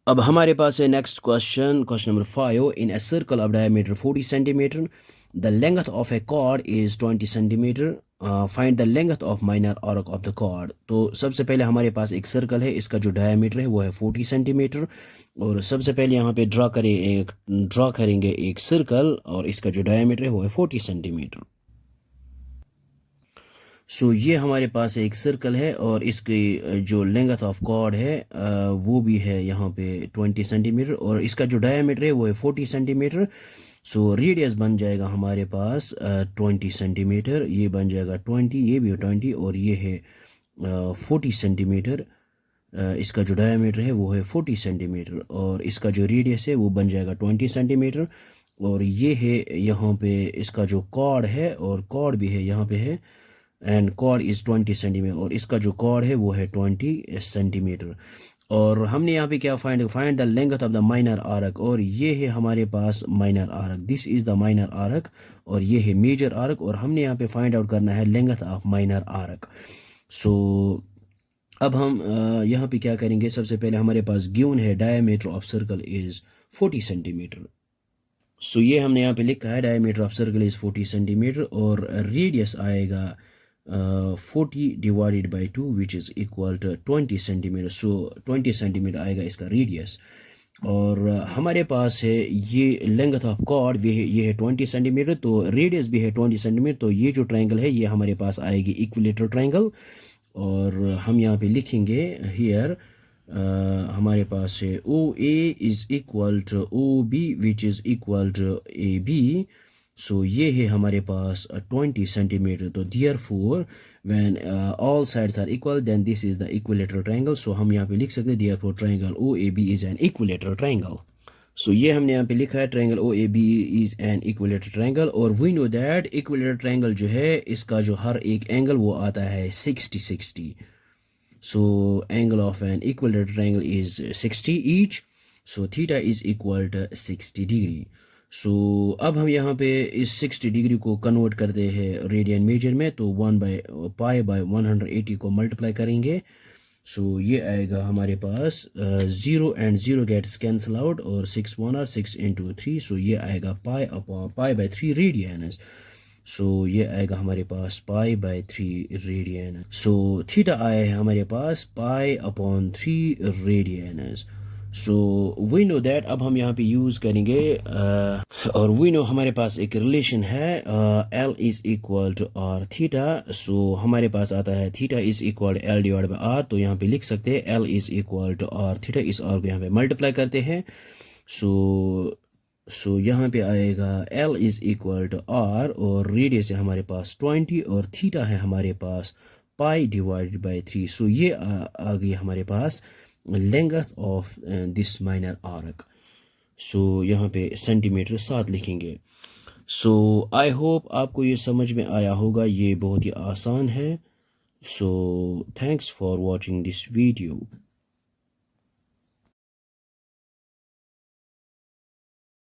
अब हमारे पास है next question, question number 5। In a circle of diameter 40 centimetre, the length of a chord is 20 centimetre, find the length of minor arc of the chord. तो सबसे पहले हमारे पास एक सर्कल है, इसका जो डायमीटर है वो है 40 सेंटीमीटर। और सबसे पहले यहाँ पे ड्रा करेंगे एक सर्कल, और इसका जो डायमीटर है वो है 40 सेंटीमीटर। सो ये हमारे पास एक सर्कल है, और इसकी जो लेंथ ऑफ कॉर्ड है वो भी है यहाँ पे 20 सेंटीमीटर, और इसका जो डायमीटर है वो है 40 सेंटीमीटर। सो रेडियस बन जाएगा हमारे पास 20 सेंटीमीटर, ये बन जाएगा 20, ये भी 20, और ये है 40 सेंटीमीटर। इसका जो डायमीटर है वो है 40 सेंटीमीटर, और इसका जो रेडियस है वो बन जाएगा 20 सेंटीमीटर। और ये है यहाँ पे इसका जो कॉर्ड है, और कॉर्ड भी है यहाँ पे है, एंड कॉर्ड इज़ 20 सेंटीमीटर, और इसका जो कॉर्ड है वो है 20 सेंटीमीटर। और हमने यहाँ पे क्या find the length of the minor arc, और ये है हमारे पास minor arc, this is the minor arc, और ये है मेजर आर्क, और हमने यहाँ पे फाइंड आउट करना है length of minor arc. So अब हम यहाँ पे क्या करेंगे, सबसे पहले हमारे पास गिवन है diameter of circle is 40 centimetre. So ये हमने यहाँ पे लिखा है diameter of circle is 40 centimetre, और रेडियस आएगा 40 divided by 2 which is equal to 20 centimetre. So 20 centimetre आएगा इसका रेडियस। और हमारे पास है ये लेंथ ऑफ कॉर्ड, ये है 20 सेंटीमीटर, तो रेडियस भी है 20 सेंटीमीटर। तो ये जो ट्रायंगल है ये हमारे पास आएगी इक्विलेटरल ट्रायंगल, और हम यहाँ पे लिखेंगे हियर हमारे पास है O A is equal to O B which is equal to A B. So ये है हमारे पास 20 सेंटीमीटर। तो therefore when all sides are equal then this is the equilateral triangle. So हम यहाँ पे लिख सकते हैं therefore triangle O A B is an equilateral triangle. So ये हमने यहाँ पे लिखा है triangle O A B is an equilateral triangle, और we know that equilateral triangle जो है इसका जो हर एक एंगल वो आता है 60-60। So angle of an equilateral triangle is 60 each. So theta is equal to 60 degree. So अब हम यहाँ पे इस 60 डिग्री को कन्वर्ट करते हैं रेडियन मेजर में, तो 1/π/180 को मल्टीप्लाई करेंगे। सो ये आएगा हमारे पास 0 एंड 0 गेट्स कैंसिल आउट, और 6 1 और 6 इंटू 3, सो ये आएगा π/3 रेडियन। सो ये आएगा हमारे पास π/3 रेडियन। सो थीटा आया है हमारे पास π/3 radian. So we know that, अब हम यहाँ पे यूज़ करेंगे और वी नो हमारे पास एक रिलेशन है L is equal to R theta. So हमारे पास आता है theta is equal to L divide by R, तो यहाँ पे लिख सकते हैं L is equal to R theta, इस आर को यहाँ पे मल्टीप्लाई करते हैं। सो यहाँ पे आएगा L is equal to r, और रेडियस है हमारे पास 20, और थीटा है हमारे पास पाई डिवाइडेड बाई 3। सो ये आ गई हमारे पास length of this minor arc. So यहाँ पे सेंटीमीटर साथ लिखेंगे। सो आई होप आपको ये समझ में आया होगा, ये बहुत ही आसान है। So thanks for watching this video.